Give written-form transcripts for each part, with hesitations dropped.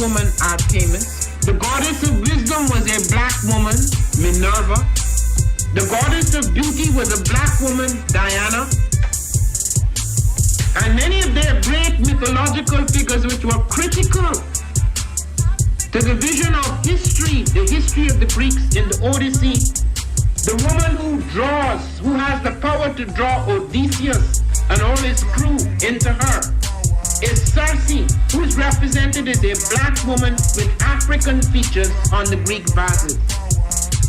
woman, Artemis. The goddess of wisdom was a black woman, Minerva. The goddess of beauty was a black woman, Diana. And many of their great mythological figures which were critical to the vision of history, the history of the Greeks in the Odyssey. The woman who draws, who has the power to draw Odysseus and all his crew into her, is Circe, who is represented as a black woman with African features on the Greek vases.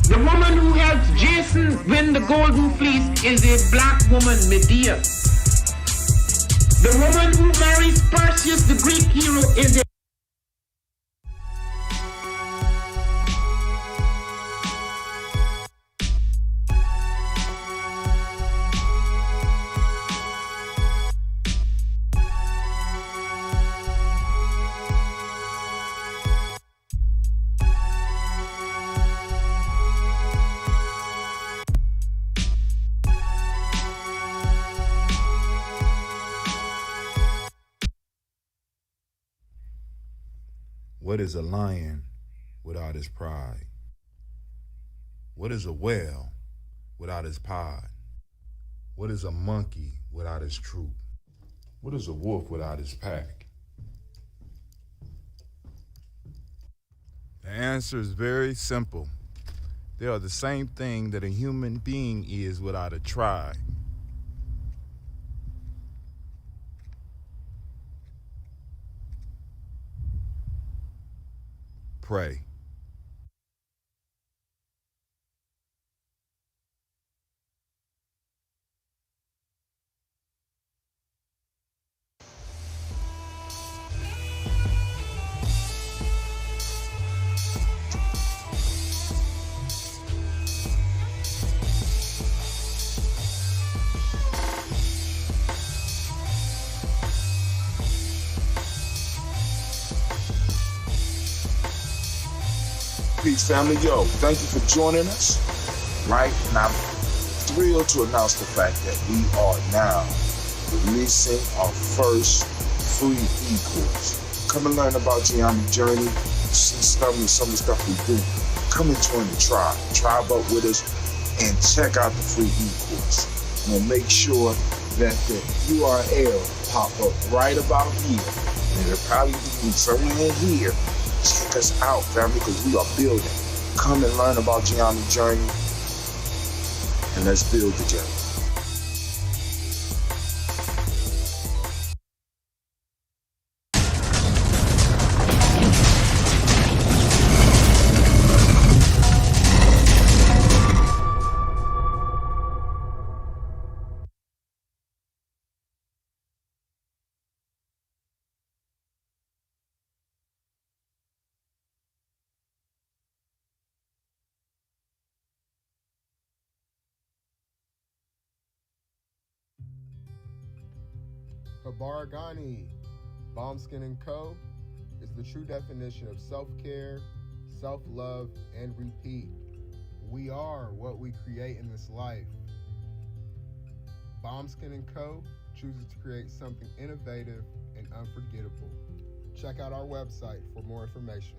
The woman who helps Jason win the Golden Fleece is a black woman, Medea. The woman who marries Perseus, the Greek hero, is a What is a lion without his pride? What is a whale without his pod? What is a monkey without his troop? What is a wolf without his pack? The answer is very simple. They are the same thing that a human being is without a tribe. Pray. Peace, family. Yo, thank you for joining us. Right? And I'm thrilled to announce the fact that we are now releasing our first free e-course. Come and learn about Geometry Journey, see some of the stuff we do. Come and join the tribe. Tribe up with us and check out the free e-course. And we'll make sure that the URL pop up right about here. And it'll probably be somewhere in here. Check us out, family, because we are building. Come and learn about Geometry Journey, and let's build together. Kabaragani, Bombskin & Co. is the true definition of self-care, self-love, and repeat. We are what we create in this life. Bombskin & Co. chooses to create something innovative and unforgettable. Check out our website for more information.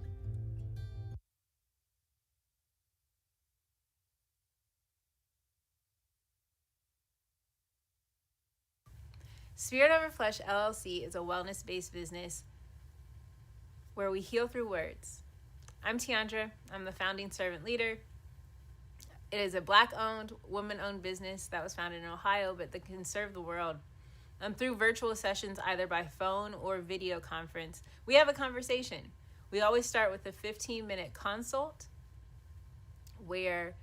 Spirit Over Flesh LLC is a wellness-based business where we heal through words. I'm Tiandra. I'm the founding servant leader. It is a Black-owned, woman-owned business that was founded in Ohio, but that can serve the world. Through virtual sessions, either by phone or video conference, we have a conversation. We always start with a 15-minute consult where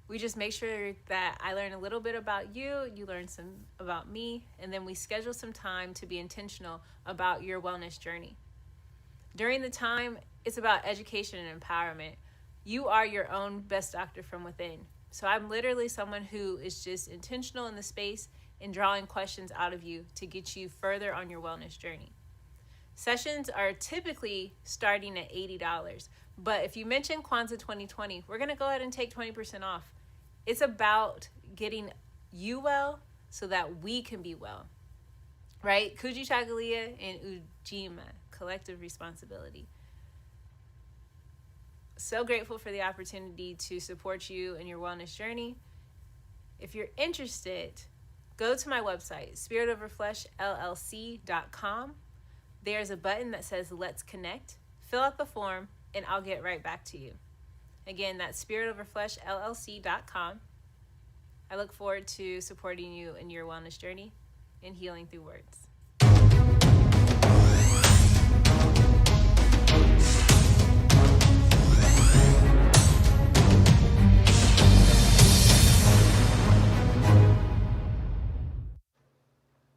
we just make sure that I learn a little bit about you, you learn some about me, and then we schedule some time to be intentional about your wellness journey. During the time, it's about education and empowerment. You are your own best doctor from within. So I'm literally someone who is just intentional in the space and drawing questions out of you to get you further on your wellness journey. Sessions are typically starting at $80, but if you mention Kwanzaa 2020, we're gonna go ahead and take 20% off. It's about getting you well so that we can be well, right? Kujichagulia and Ujima, collective responsibility. so grateful for the opportunity to support you in your wellness journey. If you're interested, go to my website, spiritoverfleshllc.com. There's a button that says Let's Connect. Fill out the form, and I'll get right back to you. Again, that's spiritoverfleshllc.com. I look forward to supporting you in your wellness journey and healing through words.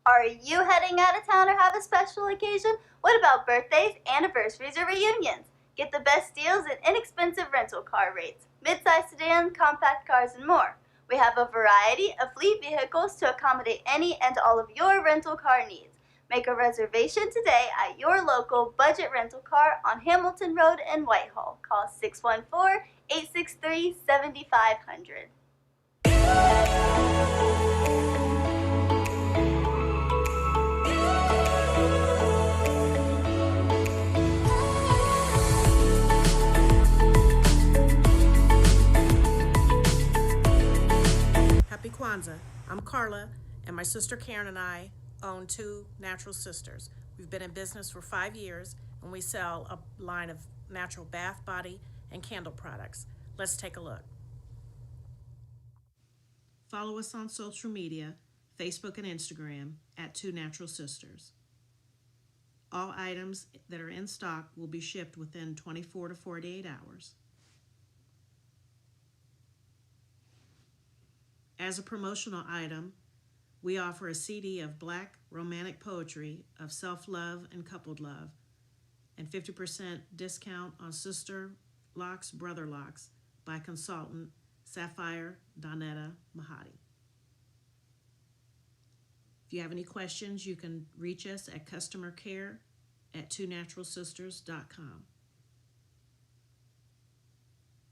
Are you heading out of town or have a special occasion? What about birthdays, anniversaries, or reunions? Get the best deals and inexpensive rental car rates, mid-size sedans, compact cars, and more. We have a variety of fleet vehicles to accommodate any and all of your rental car needs. Make a reservation today at your local budget rental car on Hamilton Road in Whitehall. Call 614-863-7500. Happy Kwanzaa. I'm Carla, and my sister Karen and I own Two Natural Sisters. We've been in business for 5 years, and we sell a line of natural bath, body, and candle products. Let's take a look. Follow us on social media, Facebook and Instagram, at Two Natural Sisters. All items that are in stock will be shipped within 24 to 48 hours. As a promotional item, we offer a CD of Black romantic poetry of self-love and coupled love, and 50% discount on Sister Locks, Brother Locks by consultant Sapphire Donetta Mahadi. If you have any questions, you can reach us at customercare@twonaturalsisters.com.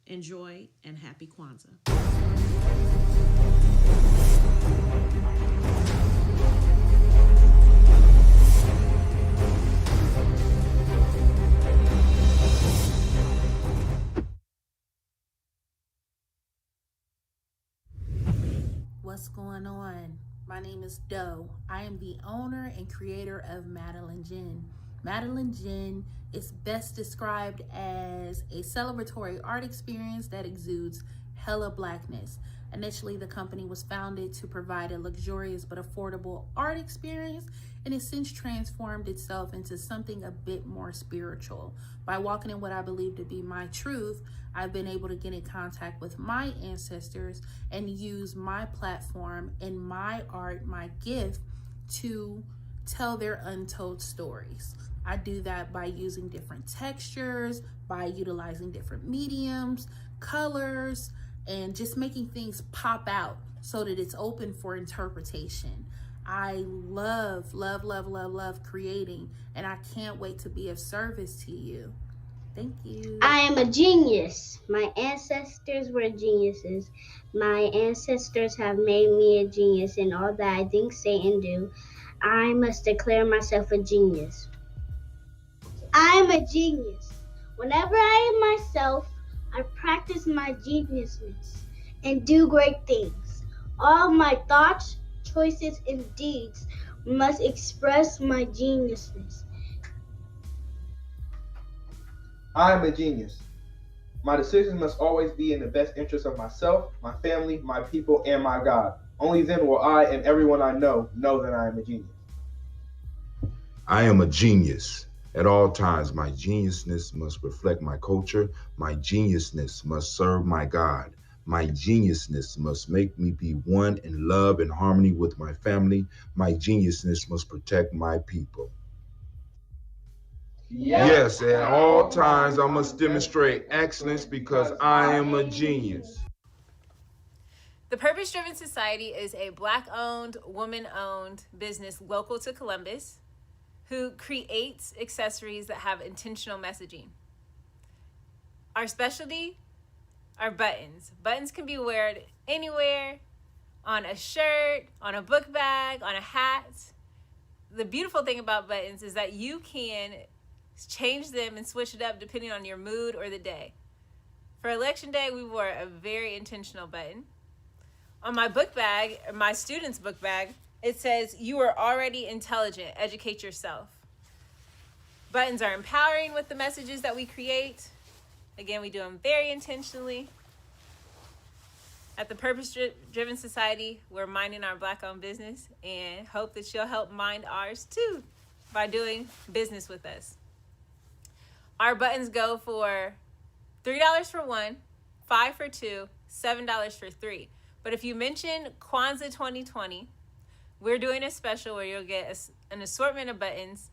Enjoy and happy Kwanzaa. What's going on? My name is Doe. I am the owner and creator of Madeline Gin. Madeline Gin is best described as a celebratory art experience that exudes hella blackness. Initially, the company was founded to provide a luxurious but affordable art experience, and has since transformed itself into something a bit more spiritual. By walking in what I believe to be my truth, I've been able to get in contact with my ancestors and use my platform and my art, my gift, to tell their untold stories. I do that by using different textures, by utilizing different mediums, colors, and just making things pop out so that it's open for interpretation. I love creating, and I can't wait to be of service to you. Thank you. I am a genius. My ancestors were geniuses. My ancestors have made me a genius in all that I think, say, and do. I must declare myself a genius. I am a genius. Whenever I am myself, I practice my geniusness and do great things. All my thoughts, choices, and deeds must express my geniusness. I am a genius. My decisions must always be in the best interest of myself, my family, my people, and my God. Only then will I and everyone I know that I am a genius. I am a genius. At all times, my geniusness must reflect my culture. My geniusness must serve my God. My geniusness must make me be one in love and harmony with my family. My geniusness must protect my people. Yes, at all times I must demonstrate excellence because I am a genius. The Purpose Driven Society is a Black-owned, woman-owned business local to Columbus who creates accessories that have intentional messaging. Our specialty are buttons. Buttons can be worn anywhere, on a shirt, on a book bag, on a hat. The beautiful thing about buttons is that you can change them and switch it up depending on your mood or the day. For Election Day, we wore a very intentional button. On my book bag, or my student's book bag, it says, "You are already intelligent. Educate yourself." Buttons are empowering with the messages that we create. Again, we do them very intentionally. At the Purpose Driven Society, we're minding our Black-owned business and hope that you'll help mind ours too by doing business with us. Our buttons go for $3 for one, $5 for two, $7 for three. But if you mention Kwanzaa 2020, we're doing a special where you'll get an assortment of buttons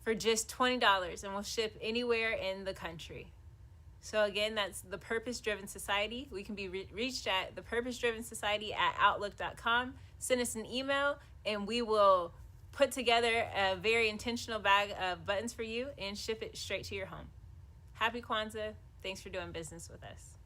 for just $20, and we'll ship anywhere in the country. So again, that's the Purpose Driven Society. We can be reached at thepurposedrivensociety@outlook.com. Send us an email, and we will put together a very intentional bag of buttons for you and ship it straight to your home. Happy Kwanzaa. Thanks for doing business with us.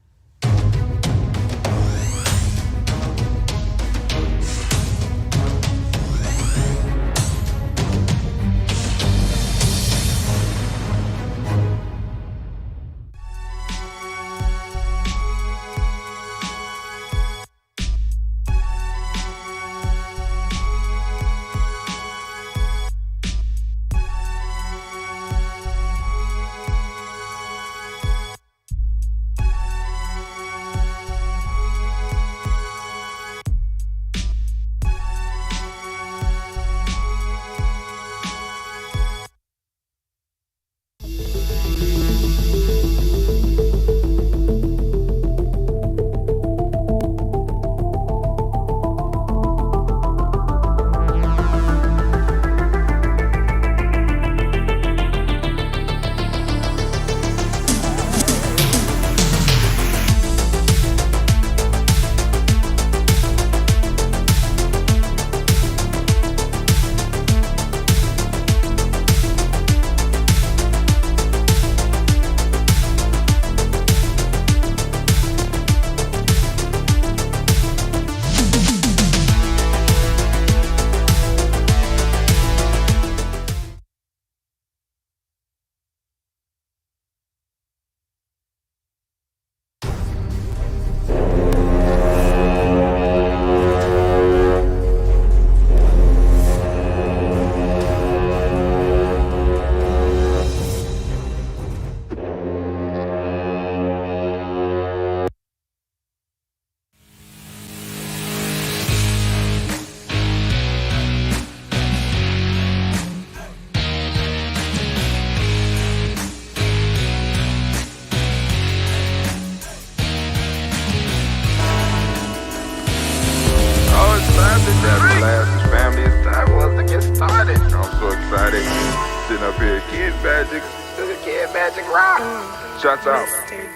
Shots out.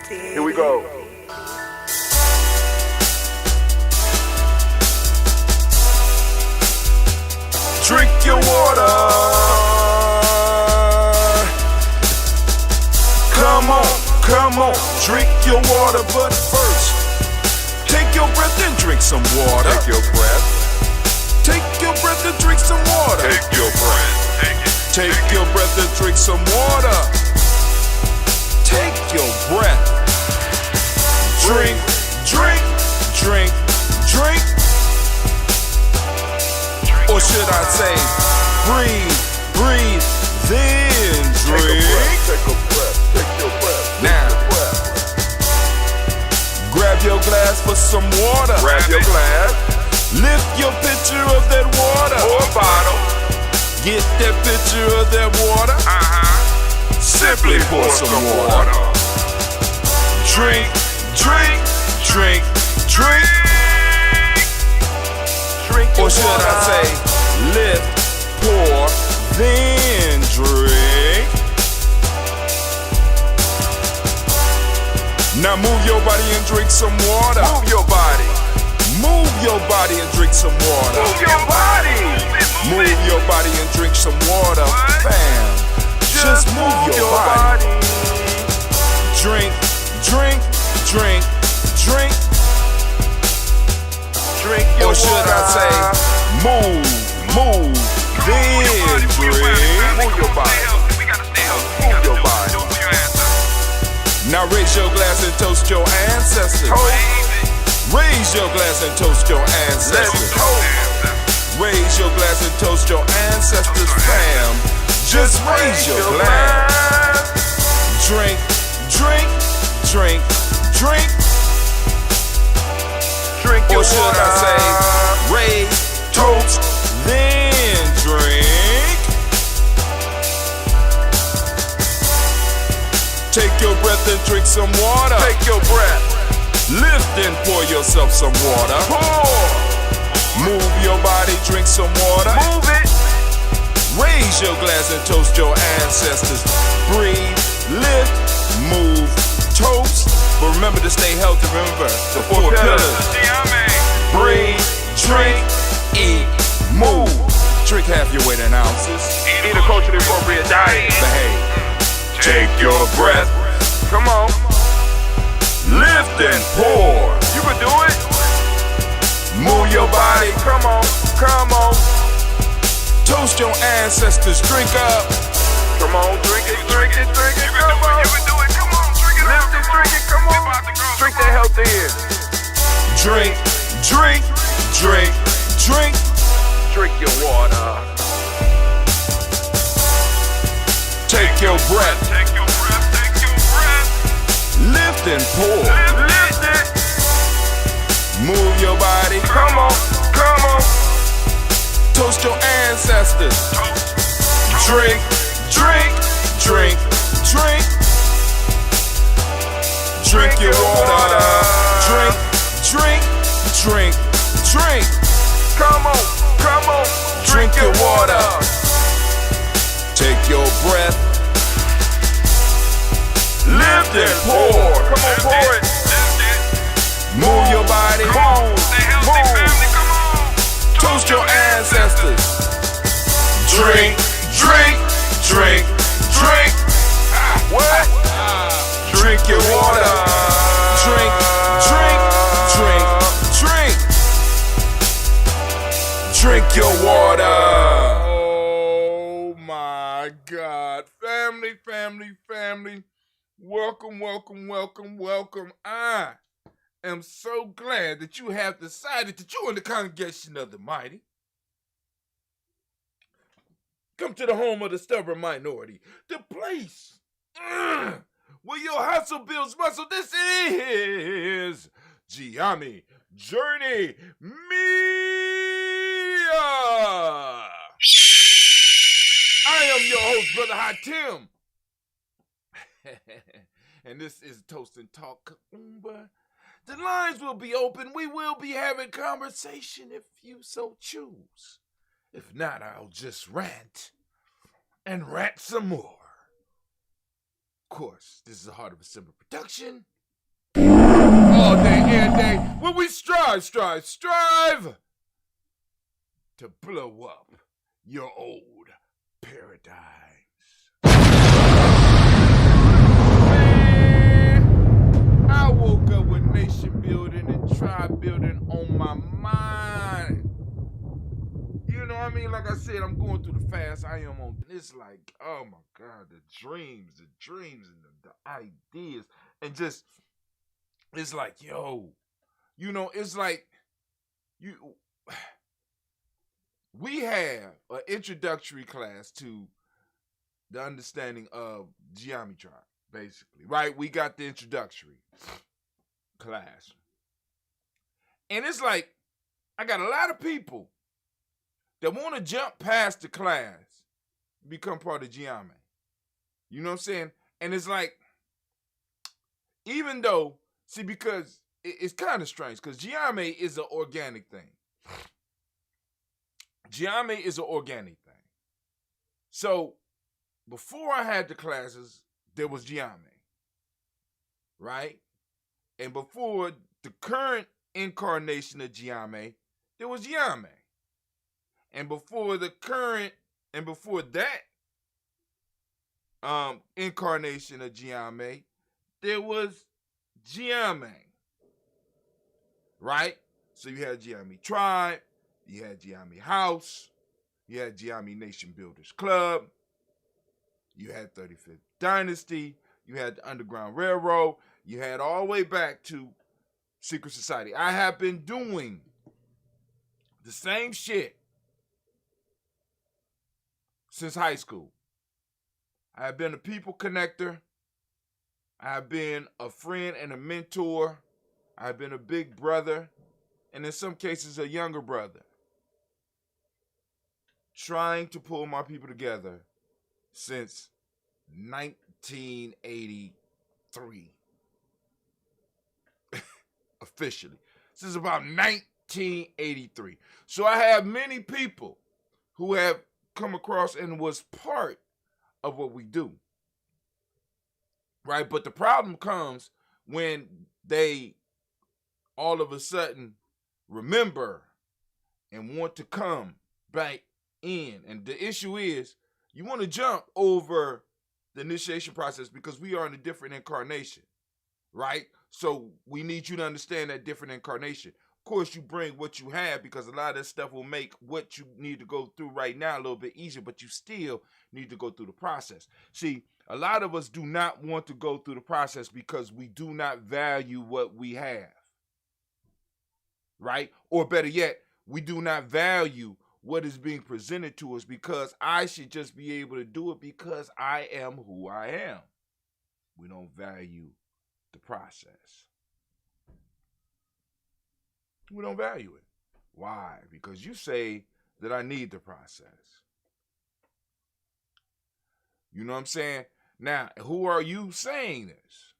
Here we go. Drink your water. Come on, drink your water. But first, take your breath and drink some water. Take your breath. Take your breath and drink some water. Take your breath. Take your breath and drink some water. Take your breath. Drink, drink, drink, drink. Or should I say, breathe, breathe, then drink. Take a breath, take your breath. Now, grab your glass for some water. Grab your glass. Lift your pitcher of that water. Or bottle. Get that pitcher of that water. Simply pour some water. Drink, drink, drink, drink. Or should I say, lift, pour, then drink. Now move your body and drink some water. Move your body. Move your body and drink some water. Move your body. Move your body and drink some water. Bam. Just move your body. Drink, drink, drink, drink. Drink your water. Or should I say, move, then drink. Move your body. Move your body. Now raise your glass and toast your ancestors. Raise your glass and toast your ancestors. Raise your glass and toast your ancestors, fam. Just raise your glass. Drink, drink, drink, drink. Drink your water. Or should I say, raise, toast, then drink. Take your breath and drink some water. Take your breath. Lift and pour yourself some water. Pour. Move your body, drink some water. Move it. Raise your glass and toast your ancestors. Breathe, lift, move, toast. But remember to stay healthy. Remember the four pillars. Breathe, drink, eat, move. Drink half your weight in ounces. Eat a culturally appropriate diet. Behave. Take your breath. Come on. Lift and pour. You can do it. Move your body. Come on. Come on. Toast your ancestors. Drink up. Come on. Drink it. Drink it. Drink it. Come on. You can do it. Come on. Drink it. Lift it. Drink it. Come on. Drink that health in. Drink. Drink. Drink. Drink. Drink your water. Take your breath. Take your breath. Take your breath. Lift and pour. Lift it. Move your body. Come on. Come on. Toast your ancestors. Drink. Drink. Drink. Drink. Drink your water. Drink. Drink. Drink. Drink. Come on. Come on. Drink your water. Take your breath. Lift and pour. Come on, pour it. Move your body. Move. Stay healthy, family. Come on. Toast your ancestors. Drink, drink, drink, drink. What? Drink your water. Drink, drink, drink, drink. Drink your water. God, family, family, family, welcome, welcome, welcome, welcome. I am so glad that you have decided to join the congregation of the mighty. Come to the home of the stubborn minority, the place where your hustle builds muscle. This is GNJMedia. I am your host, Brother Hot Tim. And this is Toast&Talk Kuumba. The lines will be open. We will be having conversation if you so choose. If not, I'll just rant and rant some more. Of course, this is a Heart of December production. All day, every day, when we strive to blow up your old paradise. Man, I woke up with nation building and tribe building on my mind. You know what I mean? Like I said, I'm going through the fast I am on. It's like, oh my God, the dreams and the ideas. And just, it's like, yo, you know, it's like, we have an introductory class to the understanding of geometry, basically, right? We got the introductory class. And it's like, I got a lot of people that want to jump past the class, become part of geometry. You know what I'm saying? And it's like, even though, see, because it's kind of strange, because geometry is an organic thing. Geometry is an organic thing. So, before I had the classes, there was geometry, right? And before the current incarnation of geometry, there was geometry. And before the current, and before that incarnation of geometry, there was geometry, right? So you had geometry tribe, you had geometry house, you had geometry nation builders club, you had 35th dynasty, you had the Underground Railroad, you had all the way back to secret society. I have been doing the same shit since high school. I have been a people connector. I have been a friend and a mentor. I have been a big brother, and in some cases a younger brother, trying to pull my people together since 1983. Officially. Since about 1983. So I have many people who have come across and was part of what we do. Right? But the problem comes when they all of a sudden remember and want to come back in. And the issue is you want to jump over the initiation process because we are in a different incarnation, right? So we need you to understand that different incarnation. Of course, you bring what you have because a lot of this stuff will make what you need to go through right now a little bit easier, but you still need to go through the process. See, a lot of us do not want to go through the process because we do not value what we have, right? Or better yet, we do not value what is being presented to us because I should just be able to do it because I am who I am. We don't value the process. We don't value it. Why? Because you say that I need the process. You know what I'm saying? Now, who are you saying this?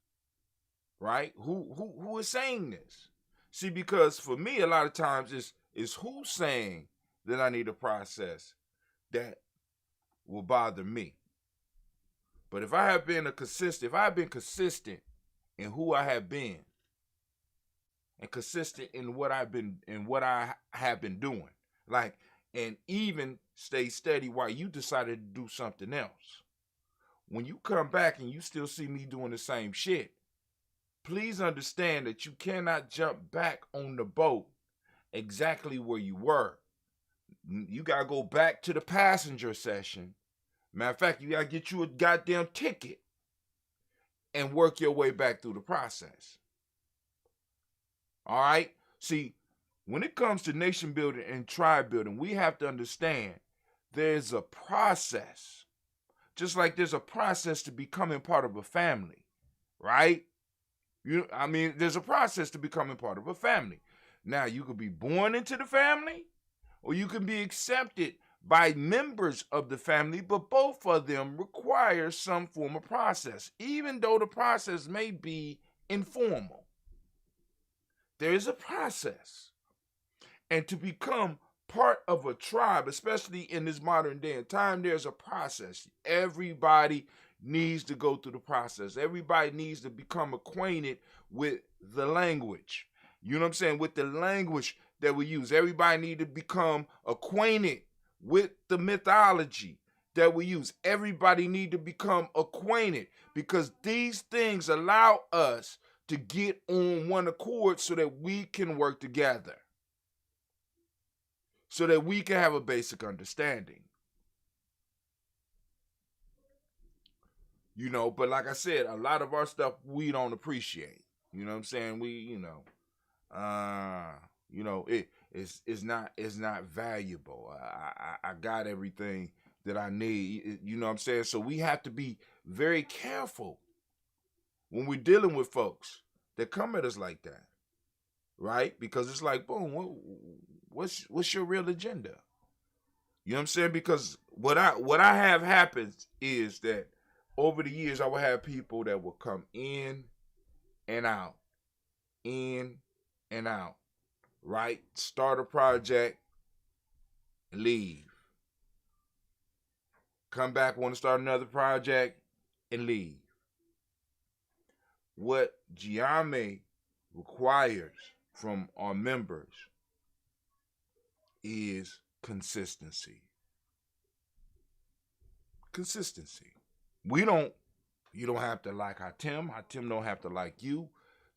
Right? Who is saying this? See, because for me, a lot of times it's who's saying that I need a process that will bother me. But if I have been consistent in who I have been, and consistent in what I have been doing, like, and even stay steady while you decided to do something else. When you come back and you still see me doing the same shit, please understand that you cannot jump back on the boat exactly where you were. You gotta go back to the passenger session. Matter of fact, you gotta get you a goddamn ticket and work your way back through the process. All right? See, when it comes to nation building and tribe building, we have to understand there's a process. Just like there's a process to becoming part of a family, right? There's a process to becoming part of a family. Now, you could be born into the family, or you can be accepted by members of the family, but both of them require some form of process, even though the process may be informal. There is a process. And to become part of a tribe, especially in this modern day and time, there's a process. Everybody needs to go through the process. Everybody needs to become acquainted with the language. You know what I'm saying? With the language that we use. Everybody needs to become acquainted with the mythology that we use. Everybody needs to become acquainted because these things allow us to get on one accord so that we can work together. So that we can have a basic understanding. You know, but like I said, a lot of our stuff we don't appreciate. You know what I'm saying? It's not valuable. I got everything that I need. You know what I'm saying? So we have to be very careful when we're dealing with folks that come at us like that. Right? Because it's like, boom, what's your real agenda? You know what I'm saying? Because what I have happens is that over the years I will have people that will come in and out, right? Start a project, leave. Come back, want to start another project, and leave. What GNJMedia requires from our members is consistency. Consistency. You don't have to like Hatim don't have to like you.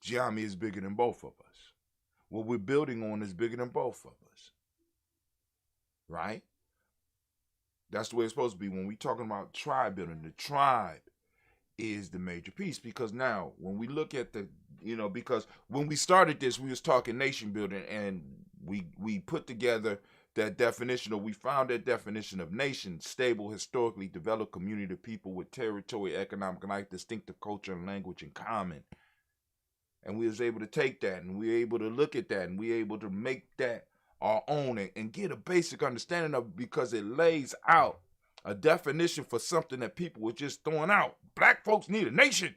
GNJMedia is bigger than both of us. What we're building on is bigger than both of us. Right? That's the way it's supposed to be. When we're talking about tribe building, the tribe is the major piece. Because now when we look at the, because when we started this, we was talking nation building, and we put together that definition, or we found that definition of nation: stable, historically developed community of people with territory, economic life, distinctive culture and language in common. And we was able to take that, and we were able to look at that, and we were able to make that our own, and get a basic understanding of it, because it lays out a definition for something that people were just throwing out. Black folks need a nation.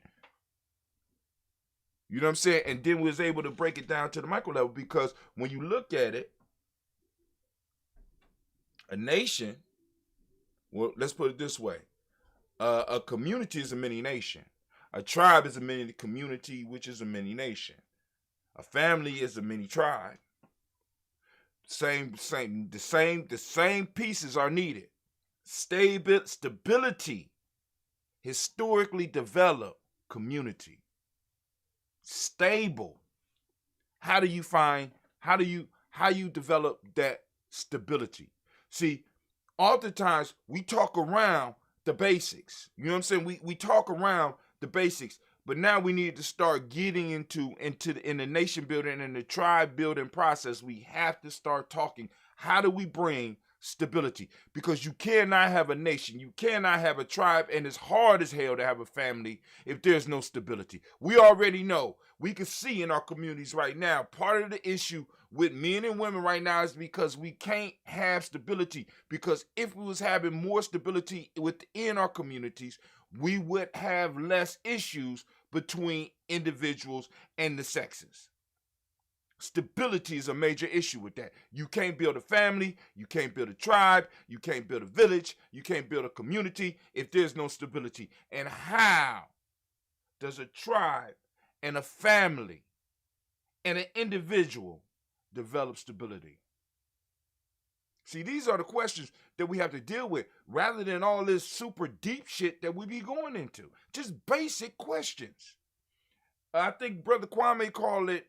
You know what I'm saying? And then we was able to break it down to the micro level, because when you look at it, a nation, well, let's put it this way. A community is a mini nation. A tribe is a mini community, which is a mini nation. A family is a mini tribe. The same pieces are needed. Stability, historically developed community. Stable. How do you develop that stability? See, oftentimes we talk around the basics. You know what I'm saying? We talk around the basics, but now we need to start getting in the nation building and the tribe building process. We have to start talking. How do we bring stability? Because you cannot have a nation, you cannot have a tribe, and it's hard as hell to have a family if there's no stability. We already know. We can see in our communities right now, part of the issue with men and women right now is because we can't have stability. Because if we was having more stability within our communities, we would have less issues between individuals and the sexes. Stability is a major issue with that. You can't build a family, you can't build a tribe, you can't build a village, you can't build a community if there's no stability. And how does a tribe and a family and an individual develop stability? See, these are the questions that we have to deal with, rather than all this super deep shit that we be going into. Just basic questions. I think Brother Kwame called it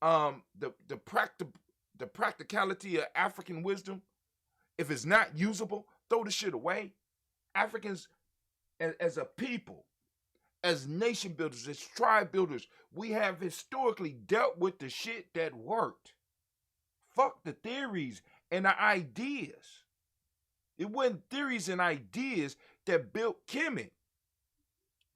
the practicality of African wisdom. If it's not usable, throw the shit away. Africans, as a people, as nation builders, as tribe builders, we have historically dealt with the shit that worked. Fuck the theories and the ideas. It wasn't theories and ideas that built Kemet.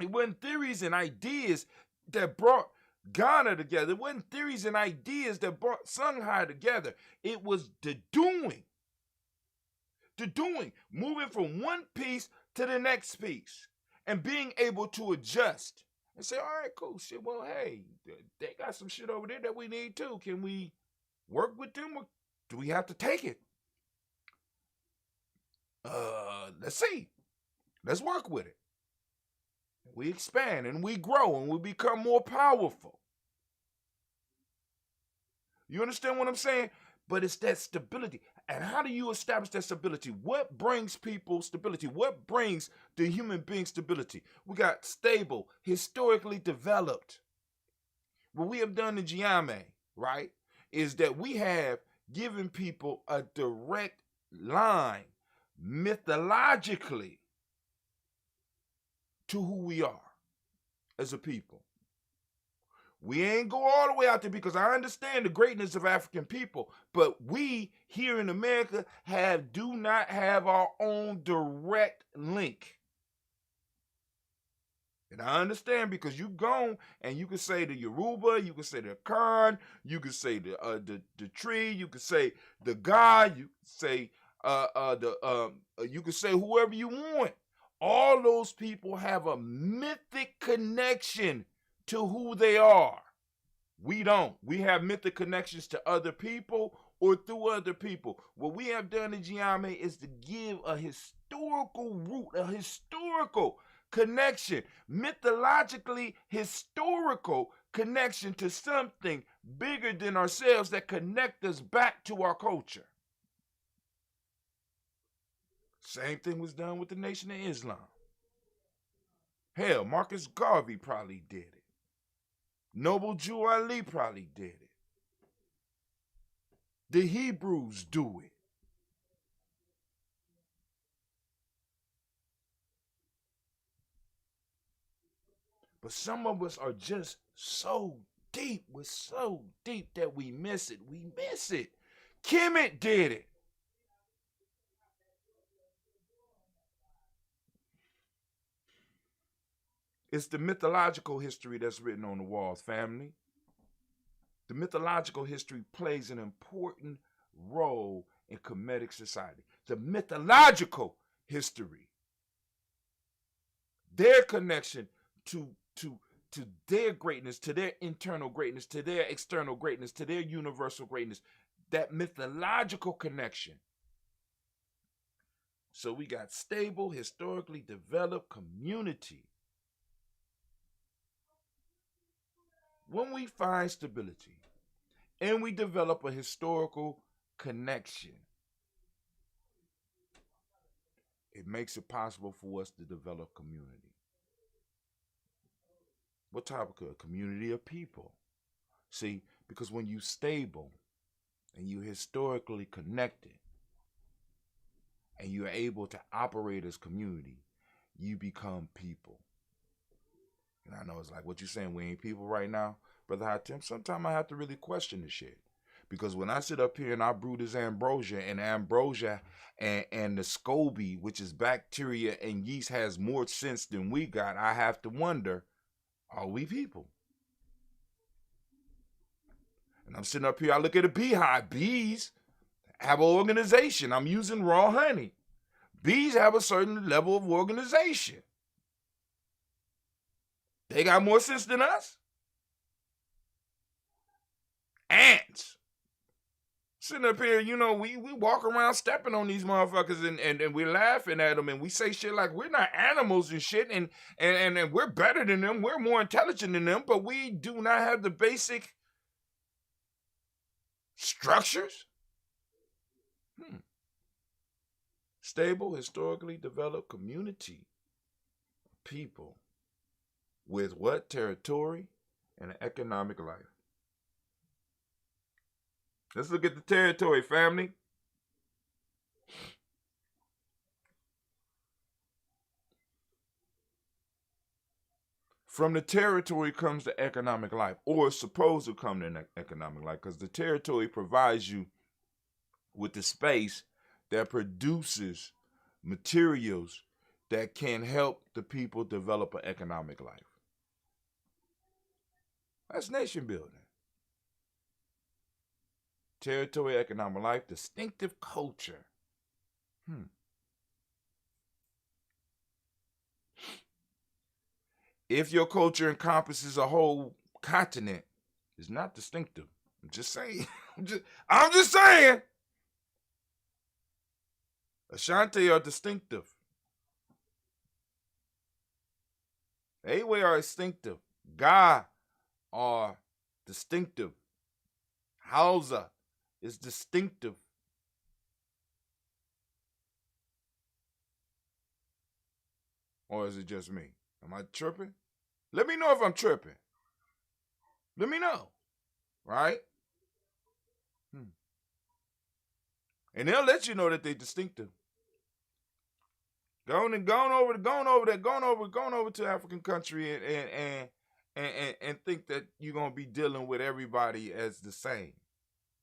It wasn't theories and ideas that brought Ghana together. It wasn't theories and ideas that brought Songhai together. It was the doing. The doing. Moving from one piece to the next piece. And being able to adjust. And say, all right, cool, shit. Well, hey, they got some shit over there that we need too. Can we work with them, or do we have to take it? Let's see. Let's work with it. We expand and we grow and we become more powerful. You understand what I'm saying? But it's that stability. And how do you establish that stability? What brings people stability? What brings the human being stability? We got stable, historically developed. What we have done in GNJMedia, right, is that we have given people a direct line, mythologically, to who we are as a people. We ain't go all the way out there, because I understand the greatness of African people, but we here in America do not have our own direct link. And I understand, because you go and you can say the Yoruba, you can say the Khan, you can say the tree, you can say the God, you can say you can say whoever you want. All those people have a mythic connection to who they are. We don't. We have mythic connections to other people or through other people. What we have done in GNJMedia is to give a historical root, a historical connection, mythologically historical connection to something bigger than ourselves that connect us back to our culture. Same thing was done with the Nation of Islam. Hell, Marcus Garvey probably did it. Noble Jew Ali probably did it. The Hebrews do it. But some of us are just so deep. We're so deep that we miss it. We miss it. Kemet did it. It's the mythological history that's written on the walls, family. The mythological history plays an important role in Kemetic society. The mythological history, their connection to their greatness, to their internal greatness, to their external greatness, to their universal greatness, that mythological connection. So we got stable, historically developed community. When we find stability and we develop a historical connection, it makes it possible for us to develop community. What type of community of people? See, because when you stable and you historically connected and you're able to operate as community, you become people. And I know it's like, what you saying, we ain't people right now? Brother Hatim, sometimes I have to really question this shit. Because when I sit up here and I brew this ambrosia, and the SCOBY, which is bacteria and yeast, has more sense than we got, I have to wonder, are we people? And I'm sitting up here, I look at a beehive. Bees have an organization. I'm using raw honey. Bees have a certain level of organization. They got more sense than us. Ants. Sitting up here, we walk around stepping on these motherfuckers and we're laughing at them and we say shit like we're not animals and shit and we're better than them, we're more intelligent than them, but we do not have the basic structures. Stable, historically developed community. People. With what? Territory and an economic life. Let's look at the territory, family. From the territory comes the economic life, or it's supposed to come to an economic life, because the territory provides you with the space that produces materials that can help the people develop an economic life. That's nation building. Territory, economic life, distinctive culture. If your culture encompasses a whole continent, it's not distinctive. I'm just saying. I'm just saying. Ashanti are distinctive. Awe are distinctive. Ga are distinctive. Hausa is distinctive. Or is it just me? Am I tripping? Let me know if I'm tripping. Let me know. Right? And they'll let you know that they're distinctive. Going over to African country and think that you're gonna be dealing with everybody as the same.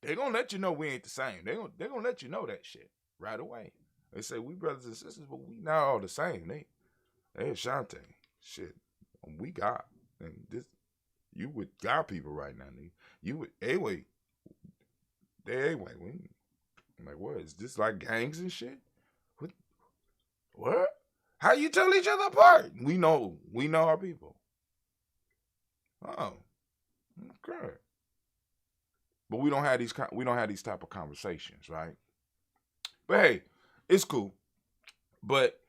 They're gonna let you know we ain't the same. They're gonna let you know that shit right away. They say we brothers and sisters, but we not all the same. They Ashanti. Shit. We got. And this, you with God people right now, nigga. You with Awe. They Awe. I'm like, what? Is this like gangs and shit? What? How you tell each other apart? We know our people. Oh, okay. But we don't have these type of conversations, right? But hey, it's cool. But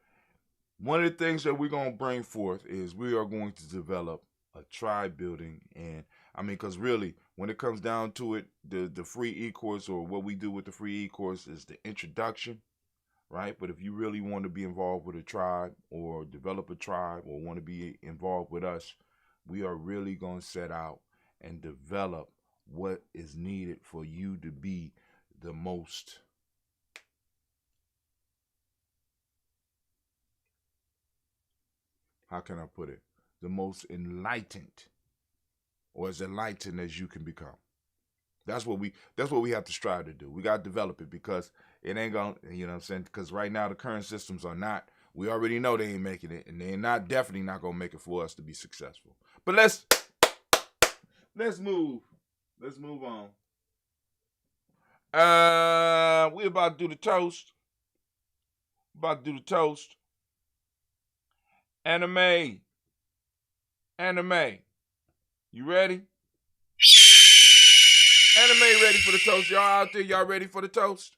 one of the things that we're gonna bring forth is we are going to develop a tribe building, and I mean, because really, when it comes down to it, the free e-course, or what we do with the free e-course, is the introduction. Right? But if you really want to be involved with a tribe or develop a tribe or want to be involved with us, we are really going to set out and develop what is needed for you to be the most how can I put it? the most enlightened, or as enlightened as you can become. That's what we have to strive to do. We got to develop it, because it ain't gonna, you know what I'm saying? Because right now the current systems are not, we already know they ain't making it, and they're definitely not gonna make it for us to be successful. But let's move. Let's move on. We about to do the toast. Anime. You ready? Anime ready for the toast. Y'all out there, y'all ready for the toast?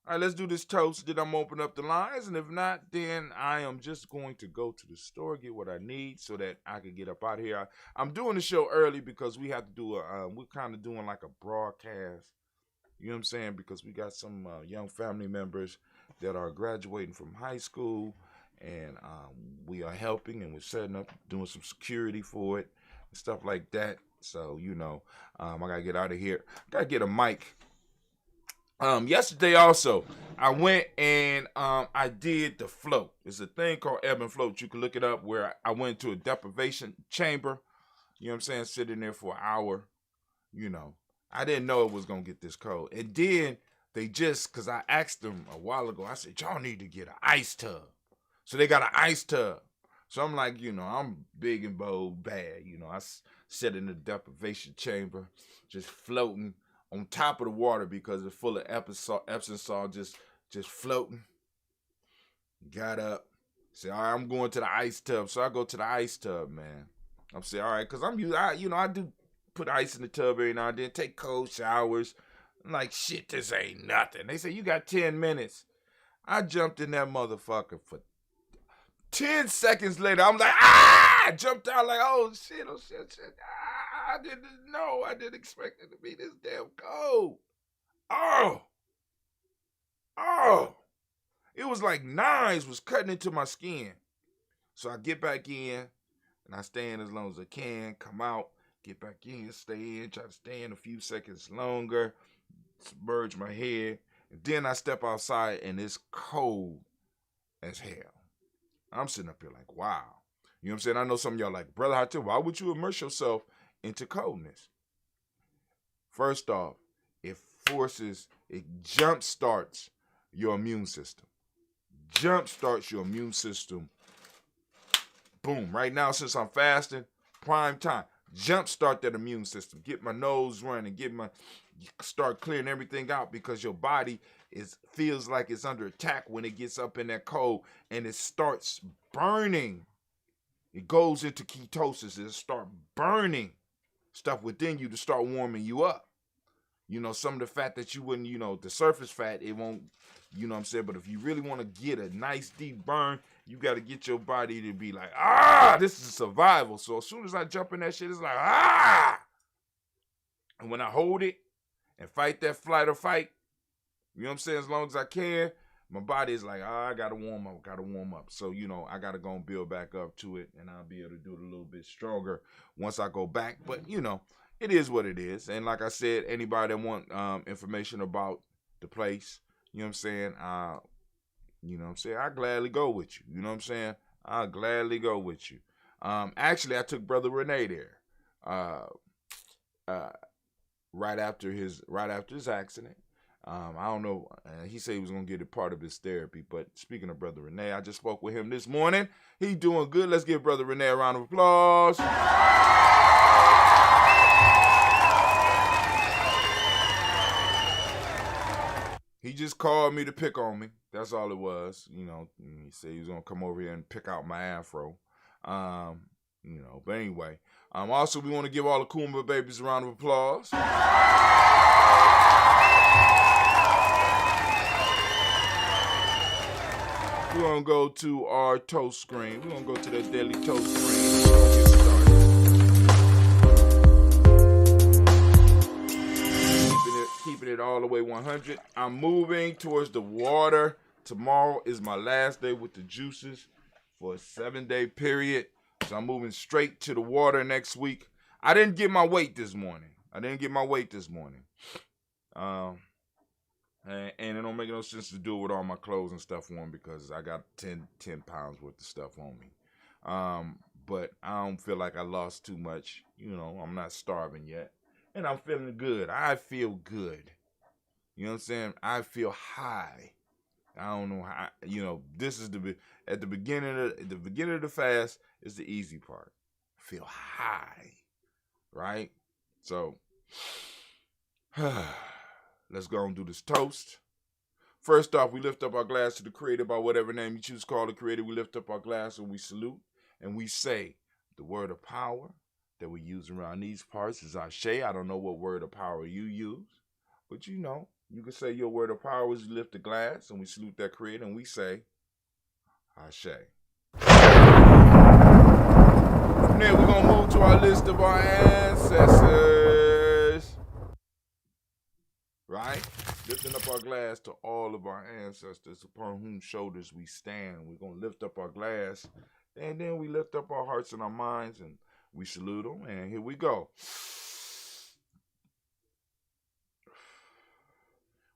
All right, let's do this toast. Then I'm going to open up the lines. And if not, then I am just going to go to the store, get what I need so that I can get up out of here. I'm doing the show early because we have to do we're kind of doing like a broadcast. You know what I'm saying? Because we got some young family members that are graduating from high school. And we are helping, and we're setting up, doing some security for it and stuff like that. So, you know, I got to get out of here. I got to get a mic. Yesterday also, I went and I did the float. It's a thing called ebb and float. You can look it up, where I went to a deprivation chamber. You know what I'm saying? Sitting there for an hour. You know, I didn't know it was going to get this cold. And then because I asked them a while ago, I said, y'all need to get an ice tub. So they got an ice tub. So I'm like, you know, I'm big and bold, bad. You know, I sat in the deprivation chamber, just floating on top of the water because it's full of Epsom salt, just floating. Got up, said, all right, I'm going to the ice tub. So I go to the ice tub, man. I'm saying, all right, because I do put ice in the tub every now and then, take cold showers. I'm like, shit, this ain't nothing. They say, you got 10 minutes. I jumped in that motherfucker for 10 seconds later. I'm like, I jumped out like, oh shit. I didn't know. I didn't expect it to be this damn cold. Oh. It was like knives was cutting into my skin. So I get back in, and I stay in as long as I can, come out, get back in, stay in, try to stay in a few seconds longer, submerge my head, and then I step outside, and it's cold as hell. I'm sitting up here like, wow. You know what I'm saying? I know some of y'all like, brother, why would you immerse yourself into coldness? First off, it jump starts your immune system. Boom. Right now, since I'm fasting, prime time. Jump start that immune system. Get my nose running. Start clearing everything out, because your body feels like it's under attack when it gets up in that cold, and it starts burning. It goes into ketosis. It starts burning stuff within you to start warming you up. You know, some of the fat that you wouldn't, you know, the surface fat, it won't, you know what I'm saying? But if you really want to get a nice deep burn, you got to get your body to be like, this is survival. So as soon as I jump in that shit, it's like, And when I hold it and fight that flight or fight, you know what I'm saying, as long as I can, my body is like, I got to warm up. So, you know, I got to go and build back up to it, and I'll be able to do it a little bit stronger once I go back. But, you know, it is what it is. And like I said, anybody that want information about the place, you know what I'm saying, I gladly go with you. You know what I'm saying? I'll gladly go with you. Actually, I took Brother Renee there right after his accident. I don't know. He said he was going to get it part of his therapy. But speaking of Brother Renee, I just spoke with him this morning. He doing good. Let's give Brother Renee a round of applause. He just called me to pick on me. That's all it was. You know, he said he was going to come over here and pick out my afro. You know, but anyway. Also, we want to give all the Kuumba babies a round of applause. We're going to go to our toast screen. We're going to go to that daily toast screen. We're going to get started. Keeping it all the way 100. I'm moving towards the water. Tomorrow is my last day with the juices for a 7-day period. So I'm moving straight to the water next week. I didn't get my weight this morning. And it don't make no sense to do it with all my clothes and stuff on, because I got 10 pounds worth of stuff on me. but I don't feel like I lost too much. You know, I'm not starving yet. And I'm feeling good. I feel good. You know what I'm saying? I feel high. I don't know how, you know, this is at the beginning of the fast is the easy part. Feel high, right? So let's go and do this toast. First off, we lift up our glass to the Creator by whatever name you choose to call the Creator. We lift up our glass and we salute and we say the word of power that we use around these parts is Ashe. I don't know what word of power you use, but you know, you can say your word of power as you lift the glass and we salute that Creator and we say Ashe. From there, we're going to move to our list of our ancestors. Right? Lifting up our glass to all of our ancestors upon whose shoulders we stand. We're going to lift up our glass and then we lift up our hearts and our minds and we salute them. And here we go.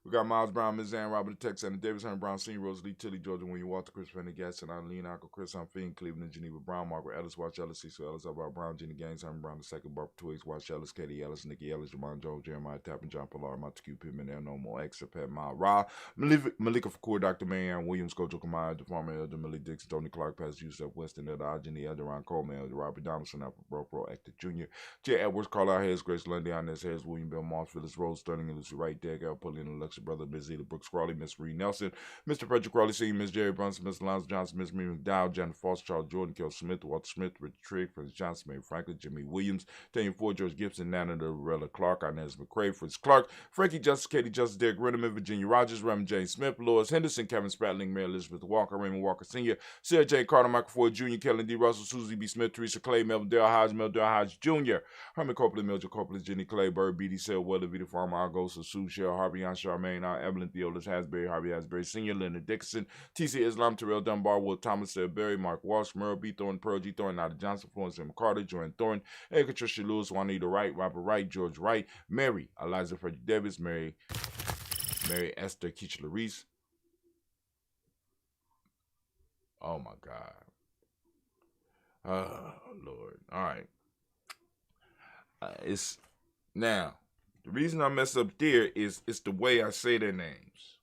We got Miles Brown, Ms. Ann, Robert Tex, Anna Davis, Herman Brown, Senior, Rosalie, Tilly, Georgia, William Walter, Chris Pendergast, and Eileen, Uncle Chris, I'm Fiend, Cleveland, Geneva Brown, Margaret Ellis, Watch Ellis, Cecil Ellis, Alvaro Brown, Jenny Gaines, Herman Brown II, Barbara Twigs, Watch Ellis, Katie Ellis, Nikki Ellis, Jamon Jones, Jeremiah Tappan, John Pilar, Montague Pittman, El Nomo, X, Pat Ma, Ra, Malika Fakur, Dr. Mayan, Williams, Kojo Kamaya, DeFarmer, Elder Millie Dixon, Tony Clark, Pastor Yusuf Weston, Elder Ajani, Elder Ron Coleman, Elder Robert Donaldson, Alfred Bro, Actor Jr., J. Edwards, Carlisle Hayes, Grace Lundy, Inez Hayes, William Bell Moss, Phyllis Rose, Sterling, and Lucy Wright, Dag, Al Pullian, and Alexa Brother, Ms. Zeta Brooks Crawley, Miss Reed Nelson, Mr. Frederick Crawley, Sr., Miss Jerry Brunson, Miss Lance Johnson, Miss Mary McDowell, Janet Foster, Charles Jordan, Kel Smith, Walter Smith, Richard Trigg, Prince Johnson, Mary Franklin, Jimmy Williams, Tanya Ford, George Gibson, Nana Dorella Clark, Inez McCrae, Fritz Clark, Frankie Justice, Katie Justice, Derek Renneman, Virginia Rogers, Reverend James Smith, Lois Henderson, Kevin Spratling, Mary Elizabeth Walker, Raymond Walker Sr., Sarah J. Carter, Michael Ford Jr., Kellen D. Russell, Susie B. Smith, Teresa Clay, Melvin Dale Hodge Jr., Herman Copeland, Mildred Copeland, Jenny Clay, Bird, B.D. Sale, Weather, Vita Farmer, Argosa, Sue, Shell, Harvey, Aunt Charmaine, Aunt Evelyn, Theolis, Hasbury, Harvey Hasbury Sr., Leonard Dixon, T.C. Islam, Terrell Dunbar, Will Thomas, Seth Berry, Mark Walsh, Merle B. Thornton, Pearl G. Thornton, Nada Johnson, Florence M. Carter, Joanne Thornton, Edgar Tricia Lewis, Juanita Wright, Robert Wright, George Wright, Mary, Eliza Frederick Davis, Mary Esther Keachler Reese. Oh my God. Oh Lord. All right. It's now the reason I mess up there is it's the way I say their names.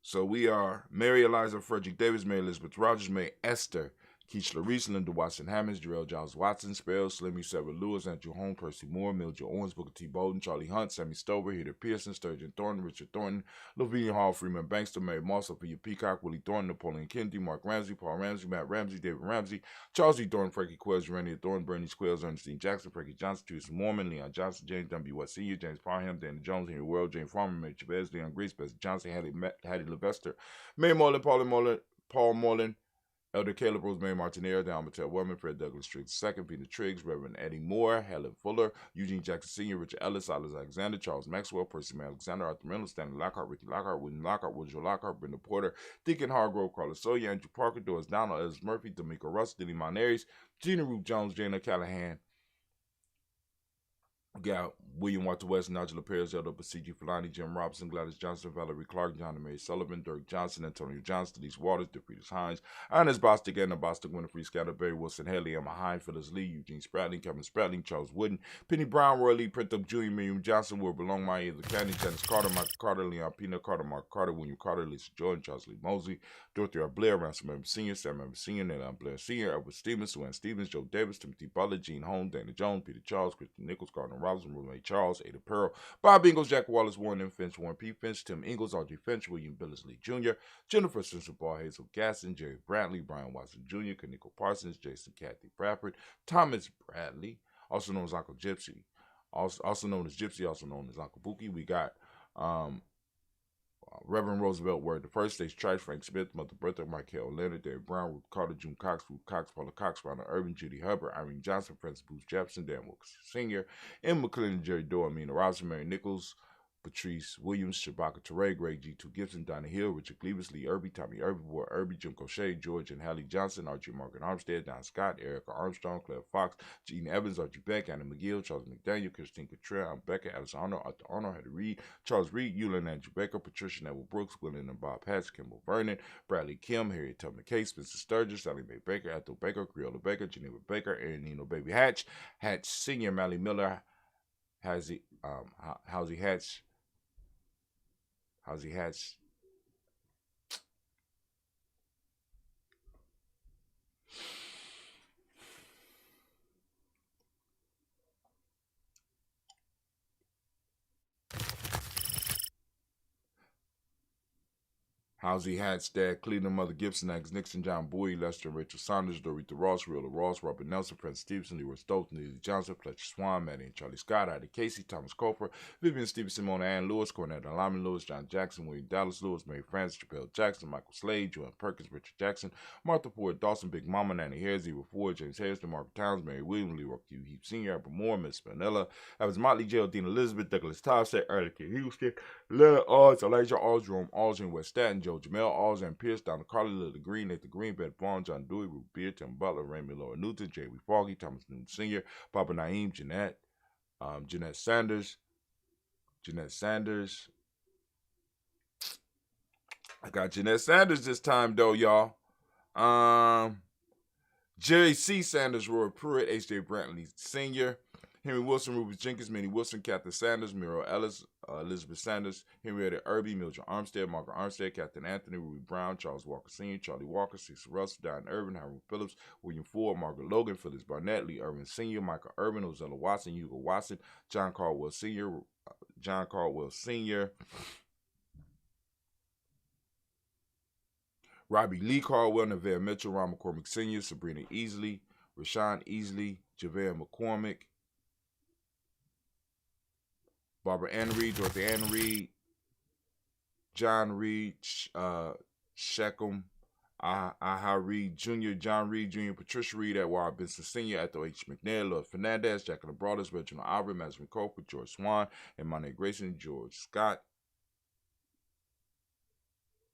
So we are Mary Eliza Frederick Davis, Mary Elizabeth Rogers, Mary Esther Keachler Reese, Linda Watson Hammonds, Jarrell Giles Watson, Spell, Slimmy Sarah Lewis, Andrew Holmes, Percy Moore, Mildred Owens, Booker T. Bowden, Charlie Hunt, Sammy Stover, Heather Pearson, Sturgeon Thornton, Richard Thornton, Lavinia Hall, Freeman Bankster, Mary Moss, Sophia Peacock, Willie Thornton, Napoleon Kennedy, Mark Ramsey, Paul Ramsey, Matt Ramsey, David Ramsey, Charles E. Thornton, Frankie Quells, Urania Thornton, Bernie Squales, Ernestine Jackson, Frankie Johnson, Teresa Mormon, Leon Johnson, James W. West Sr., James Parham, Dana Jones, Henry World, Jane Farmer, Mary Chavez, Leon Grace, Bessie Johnson, Hattie Levester, Mary Moreland, Paul Moreland, Elder Caleb Rosemary Martinez, Don Mattel Woman, Fred Douglas Triggs II, Peter Triggs, Reverend Eddie Moore, Helen Fuller, Eugene Jackson Sr., Richard Ellis, Alice Alexander, Charles Maxwell, Percy May Alexander, Arthur Reynolds, Stanley Lockhart, Ricky Lockhart, William Lockhart, Woodrow Lockhart, Brenda Porter, Deacon Hargrove, Carlos Sawyer, Andrew Parker, Doris Donald, Ellis Murphy, D'Amico Russ, Denny Monares, Gina Ruth Jones, Jana Callahan. We got William Walter West, Nigel Perez, Elder Basiji Fulani, Jim Robinson, Gladys Johnson, Valerie Clark, John and Mary Sullivan, Dirk Johnson, Antonio Johnston, Denise Waters, DeFritas Hines, Ernest Bostic, Edna Bostic, Winifred Scatterberry, Wilson Haley, Emma Hine, Phyllis Lee, Eugene Spratling, Kevin Spratling, Charles Wooden, Penny Brown, Roy Lee, Printup Jr., Miriam Johnson, Will Belong, Maya the Candy, Janice Carter, Michael Carter, Leon Pina Carter, Mark Carter, William Carter, Lisa Jordan, Charles Lee Mosley, Dorothy R. Blair, Ransom Evans Sr., Sam Evans Sr., Nella Blair Sr., Edward Stevens, Sue Ann Stevens, Joe Davis, Timothy Butler, Gene Holmes, Dana Jones, Peter Charles, Christian Nichols, Gardner Robinson, Roommate Charles, Ada Pearl, Bob Ingalls, Jack Wallace, Warren M. Finch, Warren P. Finch, Tim Ingalls, Audrey Finch, William Billingsley Jr., Jennifer Simpson, Paul Hazel Gasson, Jerry Brantley, Brian Watson Jr., Kaniko Parsons, Jason Kathy Bradford, Thomas Bradley, also known as Uncle Gypsy, also known as Gypsy, also known as Uncle Bookie. We got Reverend Roosevelt Word the First, Stage Trice, Frank Smith, Mother Bertha, Michael Leonard, David Brown, Ruth Carter, June Cox, Ruth Cox, Paula Cox, Ronald Irvin, Judy Hubbard, Irene Johnson, Francis Booth Jefferson, Dan Wilkes Sr., M. McClellan, Jerry Doe, Amina Robinson, Mary Nichols, Patrice Williams, Shabaka Teray, Greg G2 Gibson, Donna Hill, Richard Cleavis, Lee Irby, Tommy Irby, Boy Irby, Jim Crochet, George and Hallie Johnson, Archie Morgan Armstead, Don Scott, Erica Armstrong, Claire Fox, Gene Evans, Archie Beck, Anna McGill, Charles McDaniel, Christine Cottrell, Becca, Alice Arnold, Arthur Arnold, Hattie Reed, Charles Reed, Eulin Andrew Baker, Patricia Neville Brooks, William and Bob Patch, Kimball Vernon, Bradley Kim, Harriet Tubman Case, Spencer Sturgis, Sally Mae Baker, Ethel Baker, Creola Baker, Geneva Baker, Aaron Nino Baby Hatch, Hatch Senior, Mally Miller, Howsy Hatch. Howsy Hatch, Dad, Cleveland, Mother Gibson, Agnes Nixon, John Bowie, Lester, Rachel Saunders, Dorita Ross, Rilla Ross, Robert Nelson, Prince Stevenson, Leroy Stoltz, Neely Johnson, Fletcher Swan, Maddie and Charlie Scott, Ida Casey, Thomas Coper, Vivian Stevenson, Mona Ann Lewis, Cornette Lyman Lewis, John Jackson, William Dallas Lewis, Mary Frances, Chappelle Jackson, Michael Slade, Joanne Perkins, Richard Jackson, Martha Ford, Dawson, Big Mama, Nanny Harris, Eva Ford, James Harrison, Margaret Towns, Mary Williams, Leroy Q. Heap Sr., Albert Moore, Miss Vanilla, Evans Motley, Geraldine Elizabeth, Douglas Towsett, Erlich Houston, Lil Odds, Elijah Alls, Jerome Alls, and West Staten, Joe Jamel Alls, and Pierce, Donna Carly, Lily Green, Nathan Green, Beth Vaughn, John Dewey, Ruth Beard, Tim Butler, Raymond Laura Newton, J.W. Foggy, Thomas Newton Sr., Papa Naeem, Jeanette Sanders. I got Jeanette Sanders this time, though, y'all. Jerry C. Sanders, Roy Pruitt, H.J. Brantley Sr., Henry Wilson, Rufus Jenkins, Minnie Wilson, Catherine Sanders, Miro Ellis, Elizabeth Sanders, Henrietta Irby, Mildred Armstead, Margaret Armstead, Captain Anthony, Ruby Brown, Charles Walker Sr., Charlie Walker, Cecil Russell, Diane Irvin, Hiram Phillips, William Ford, Margaret Logan, Phyllis Barnett, Lee Irvin Sr., Michael Irvin, Ozella Watson, Hugo Watson, John Caldwell Sr., Robbie Lee Caldwell, Nevada Mitchell, Ron McCormick Sr., Sabrina Easley, Rashawn Easley, Javale McCormick, Barbara Ann Reed, Dorothy Ann Reed, John Reed, Shechem, Aha Reed Jr., John Reed Jr., Patricia Reed, Edward Benson Sr., Ethel H. McNair, Lord Fernandez, Jacqueline Broaders, Reginald Aubrey, Madeline Cope, George Swan, and Monte Grayson, George Scott.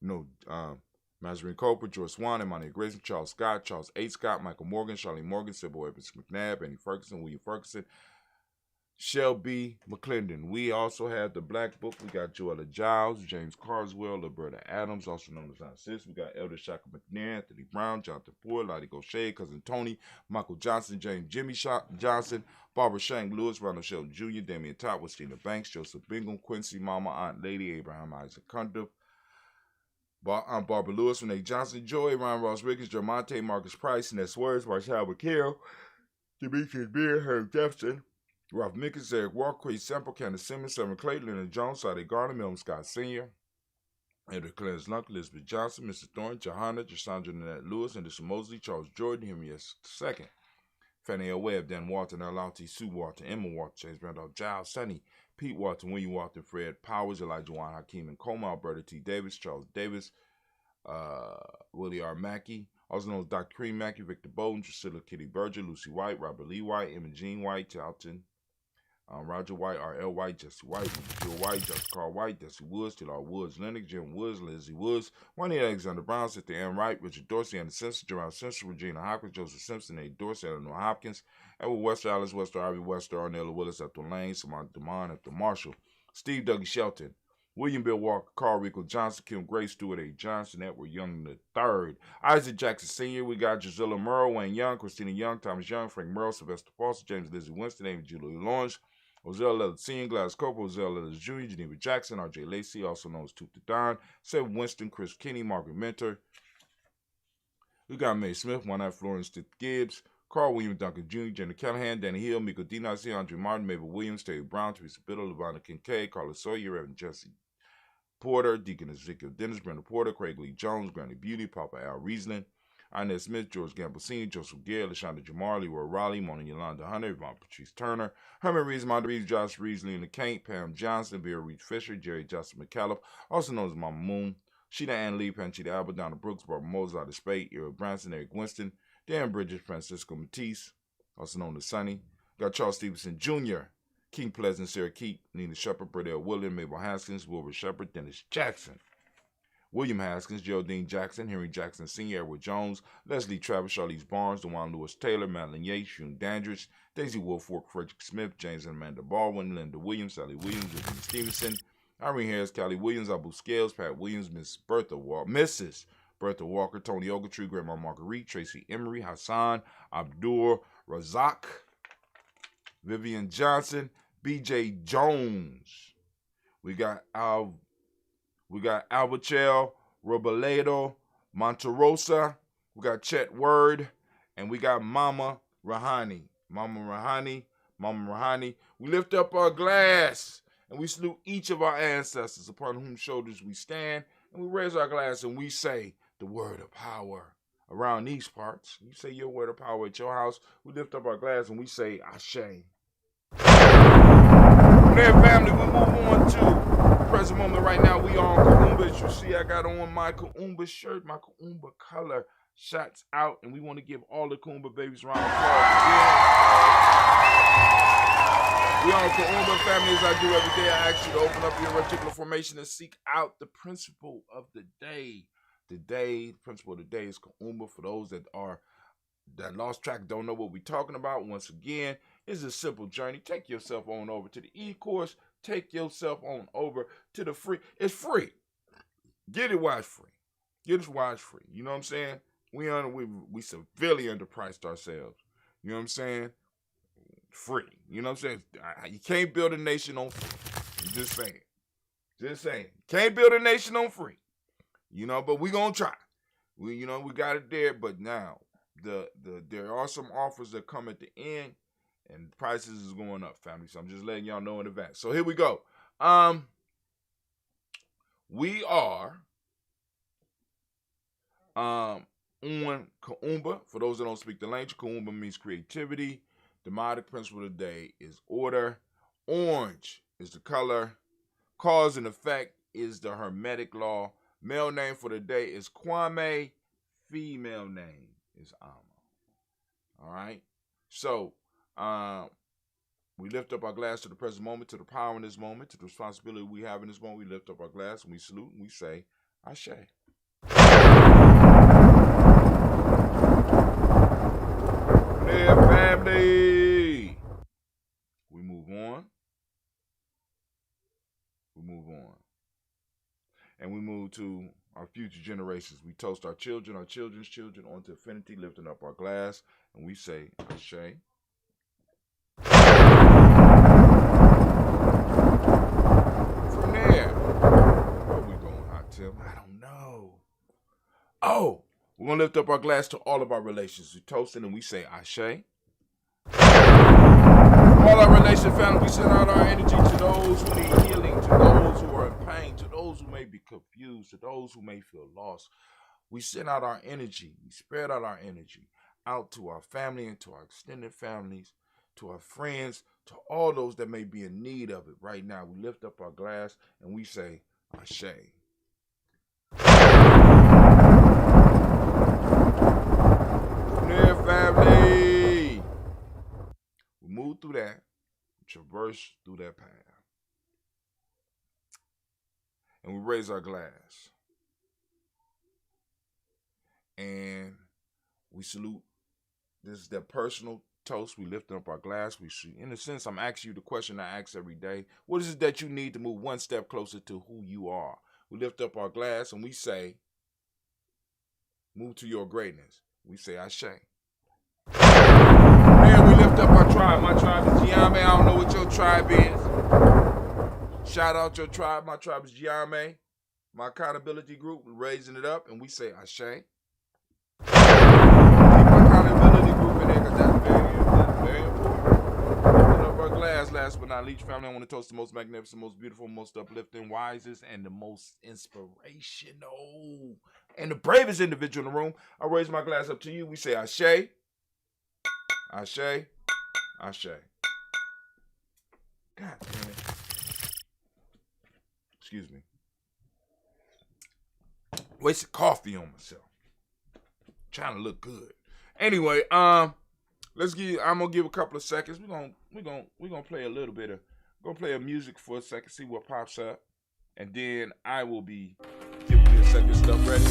Mazarin Coper, George Swan, and Monte Grayson, Charles Scott, Charles H. Scott, Michael Morgan, Charlie Morgan, Sybil Evans McNabb, Annie Ferguson, William Ferguson, Shelby McClendon. We also have the Black Book. We got Joella Giles, James Carswell, Roberta Adams, also known as Aunt Sis. We got Elder Shaka McNair, Anthony Brown, Jonathan Ford, Lottie Gaucher, Cousin Tony, Michael Johnson, James Jimmy Johnson, Barbara Shank Lewis, Ronald Shelton Jr., Damian Todd, Christina Banks, Joseph Bingham, Quincy Mama, Aunt Lady, Abraham Isaac Cundiff, Aunt Barbara Lewis, Renee Johnson, Joy, Ryan Ross Rickens, Jermonte, Marcus Price, Ness Words, Marshall McHale, Demetrius Beard, Herb Jefferson, Ralph Mickens, Eric Walker, Chris Semple, Candace Simmons, Simon Clayton, Leonard Jones, Sade Garner, Milton Scott Sr., Edward Clarence Lunk, Elizabeth Johnson, Mr. Thorne, Johanna, Jasandra Nanette Lewis, Anderson Mosley, Charles Jordan, Henry S. II, Fannie L. Webb, Dan Walton, L.T. Sue Walton, Emma Walton, James Randolph Giles, Sonny, Pete Walton, William Walton, Fred Powers, Elijah Juan Hakeem and Coma, Alberta T. Davis, Charles Davis, Willie R. Mackey, also known as Dr. Cream Mackey, Victor Bowden, Drusilla Kitty Berger, Lucy White, Robert Lee White, Emma Jean White, Charlton, Roger White, R.L. White, Jesse White, Bill White, Justin Carl White, Jesse Woods, Taylor Woods, Lennox, Jim Woods, Lizzie Woods, Juanita Alexander Brown, Cynthia Ann Wright, Richard Dorsey, Anna Simpson, Gerald Simpson, Regina Hopkins, Joseph Simpson, A. Dorsey, Eleanor Hopkins, Edward Wester, Alice Wester, Ivy Wester, Arnella Willis, Ethel Lane, Samantha DeMond, Ethel Marshall, Steve Dougie Shelton, William Bill Walker, Carl Rico Johnson, Kim Gray, Stewart A. Johnson, Edward Young III, Isaac Jackson Sr., we got Gisela Murrow, Wayne Young, Christina Young, Thomas Young, Frank Merle, Sylvester Foster, James Lizzie Winston, Amy Julie Lawrence, Ozell Leonard Sr., Gladys Cooper, Ozell Leonard Jr., Geneva Jackson, R.J. Lacey, also known as Tooth to Don, Seth Winston, Chris Kinney, Margaret Mentor. We got Mae Smith, One Night Florence Gibbs, Carl William Duncan Jr., Jenna Callahan, Danny Hill, Miko Dinasi, Andre Martin, Mabel Williams, Terry Brown, Teresa Biddle, Lavonna Kincaid, Carla Sawyer, Reverend Jesse Porter, Deacon Ezekiel Dennis, Brenda Porter, Craig Lee Jones, Granny Beauty, Papa Al Riesling, Inez Smith, George Gamble Sr., Joseph Gare, LaShonda Jamar, Leroy Raleigh, Mona Yolanda Hunter, Yvonne Patrice Turner, Herman Reeves, Monty Reeves, Josh Reeves, Lena Kane, Pam Johnson, Vera Reed Fisher, Jerry Justin McCallum, also known as Mama Moon, Sheena Ann Lee, Panchita Albert, Donna Brooks, Barbara Moses, Lotta Spade, Eric Branson, Eric Winston, Dan Bridges, Francisco Matisse, also known as Sonny. Got Charles Stevenson Jr., King Pleasant, Sarah Keat, Nina Shepard, Bradell William, Mabel Haskins, Wilbur Shepard, Dennis Jackson, William Haskins, Geraldine Jackson, Henry Jackson Sr., Edward Jones, Leslie Travis, Charlize Barnes, DeJuan Lewis Taylor, Madeline Yates, June Dandridge, Daisy Wolfork, Frederick Smith, James and Amanda Baldwin, Linda Williams, Sally Williams, Virginia Stevenson, Irene Harris, Callie Williams, Abu Scales, Pat Williams, Mrs. Bertha Walker, Tony Ogletree, Grandma Marguerite, Tracy Emery, Hassan, Abdul Razak, Vivian Johnson, B.J. Jones. We got Albachel, Robaledo, Monterosa. We got Chet Word, and we got Mama Rahani. We lift up our glass, and we salute each of our ancestors upon whose shoulders we stand, and we raise our glass and we say the word of power around these parts. You say your word of power at your house. We lift up our glass and we say Ashe. From there, family, we move on to the present moment right now. We are on Kuumba. As you see, I got on my Kuumba shirt, my Kuumba color. Shots out, and we want to give all the Kuumba babies a round of applause. We are on Kuumba, family. As I do every day, I ask you to open up your reticular formation and seek out the principle of the day. The principle of the day is Kuumba. For those that lost track, don't know what we're talking about, once again, it's a simple journey. Take yourself on over to the e-course. Take yourself on over to the free. It's free. Get it while it's free. Get it while it's free. You know what I'm saying? We severely underpriced ourselves. You know what I'm saying? Free. You know what I'm saying? You can't build a nation on free. I'm just saying. Can't build a nation on free. You know, but we gonna try. We got it there, but now there are some offers that come at the end, and prices is going up, family. So I'm just letting y'all know in advance. So here we go. We are on Kuumba. For those that don't speak the language, Kuumba means creativity. The demonic principle of the day is order. Orange is the color. Cause and effect is the Hermetic law. Male name for the day is Kwame. Female name is Alma. All right? So, we lift up our glass to the present moment, to the power in this moment, to the responsibility we have in this moment. We lift up our glass and we salute and we say, Ashe. Yeah, family. We move on. And we move to our future generations. We toast our children, our children's children onto infinity, lifting up our glass, and we say, Ashe. From there, where are we going, Hot Tim? I don't know. Oh, we're going to lift up our glass to all of our relations. We toast it and we say, Ashe. All our relation family, we send out our energy to those who need healing, to those who are in pain, to those who may be confused, to those who may feel lost. We send out our energy, we spread out our energy out to our family and to our extended families, to our friends, to all those that may be in need of it right now. We lift up our glass and we say, Ashe. There, family. We move through that, traverse through that path. And we raise our glass. And we salute. This is that personal toast. We lift up our glass. In a sense, I'm asking you the question I ask every day. What is it that you need to move one step closer to who you are? We lift up our glass and we say, move to your greatness. We say, Ashe. Man, we lift up our tribe. My tribe is Giame. I don't know what your tribe is. Shout out your tribe. My tribe is Giame. My accountability group, we're raising it up and we say, Ashe. Keep my accountability group in there because that's very important. Lifting up our glass, last but not least, family, I want to toast the most magnificent, most beautiful, most uplifting, wisest, and the most inspirational and the bravest individual in the room. I raise my glass up to you. We say, Ashe. Ashe. Ashe. God damn it. Excuse me. Wasted coffee on myself. Trying to look good. Anyway, I'm gonna give a couple of seconds. We're gonna play a little bit of. Gonna play a music for a second, see what pops up, and then I will be giving you a second stuff ready.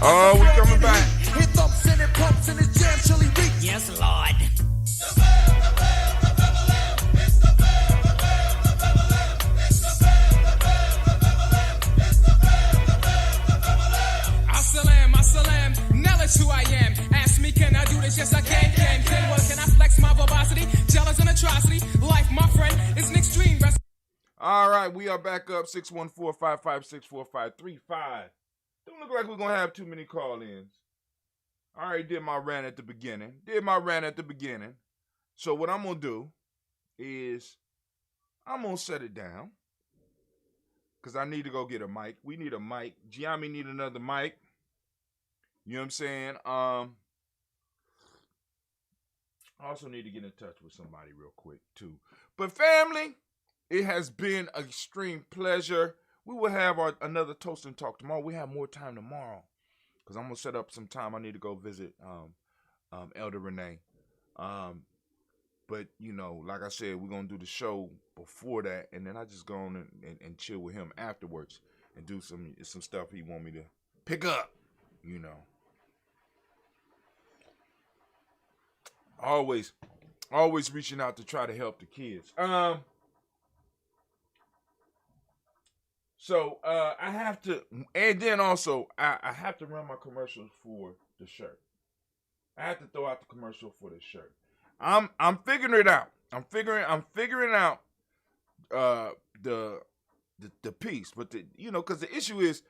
Oh, we coming back. Yes, Lord. I still am. Now that's who I am. Ask me, can I do this? Yes, I can. What can I flex my verbosity? Jealous and atrocity. Life, my friend, is an extreme. All right, we are back up 614-556-4535. Don't look like we're going to have too many call-ins. I already did my rant at the beginning. So what I'm going to do is I'm going to set it down because I need to go get a mic. We need a mic. Gianni need another mic. You know what I'm saying? I also need to get in touch with somebody real quick, too. But family, it has been an extreme pleasure. We will have another Toast and Talk tomorrow. We have more time tomorrow because I'm going to set up some time. I need to go visit Elder Renee. But, you know, like I said, we're going to do the show before that, and then I just go on and chill with him afterwards and do some stuff he want me to pick up, you know. Always reaching out to try to help the kids. So I have to, and then also I have to run my commercials for the shirt. I have to throw out the commercial for the shirt. I'm figuring it out. I'm figuring out the piece, but because the issue is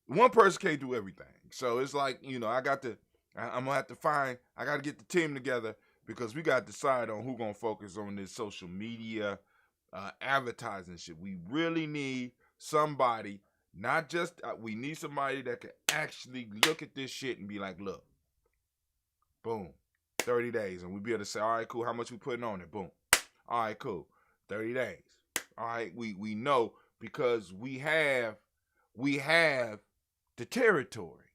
one person can't do everything. So it's like I'm gonna have to I got to get the team together because we got to decide on who gonna focus on this social media advertising shit. We really need somebody, not just we need somebody that can actually look at this shit and be like, look, boom, 30 days, and we be able to say, all right, cool, how much we putting on it? Boom. All right, cool, 30 days. All right, we know because we have the territory.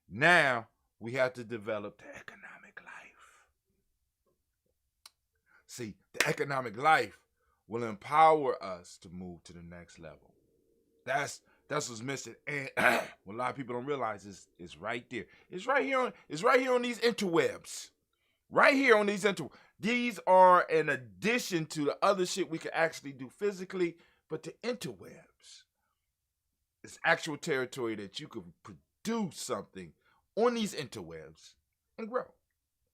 Now we have to develop the economic life. See, the economic life will empower us to move to the next level. That's what's missing, and what a lot of people don't realize is right there. It's right here on these interwebs. Right here on these interwebs. These are an addition to the other shit we can actually do physically, but the interwebs is actual territory that you could produce something on these interwebs and grow.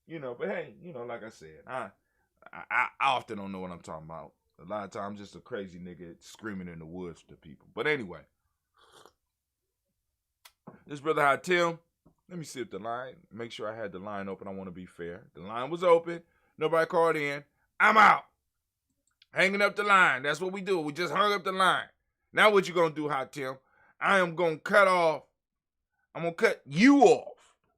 But hey, like I said, I often don't know what I'm talking about. A lot of times I'm just a crazy nigga screaming in the woods to people. But anyway, this brother Hatim, let me see if the line, make sure I had the line open. I want to be fair. The line was open. Nobody called in. I'm out. Hanging up the line. That's what we do. We just hung up the line. Now what you going to do, Hatim? I am going to cut off. I'm going to cut you off.